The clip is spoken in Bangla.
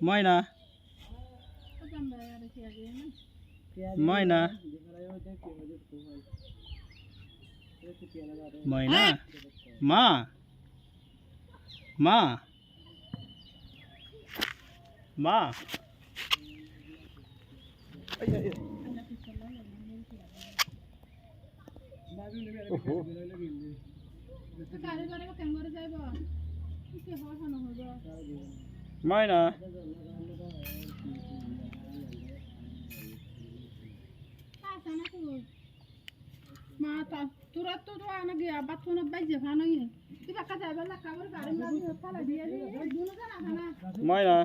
ময়না ময়না ময়না মা মা মা ময়না মা তোরা তো আনা গিয়া বাথরুমে বাইজে ভানো ইয়ে তুই বাকা যাইবা না কাবর গাড়ি লাগি ফালা দিয়ে দি দুনো জানা খানা ময়না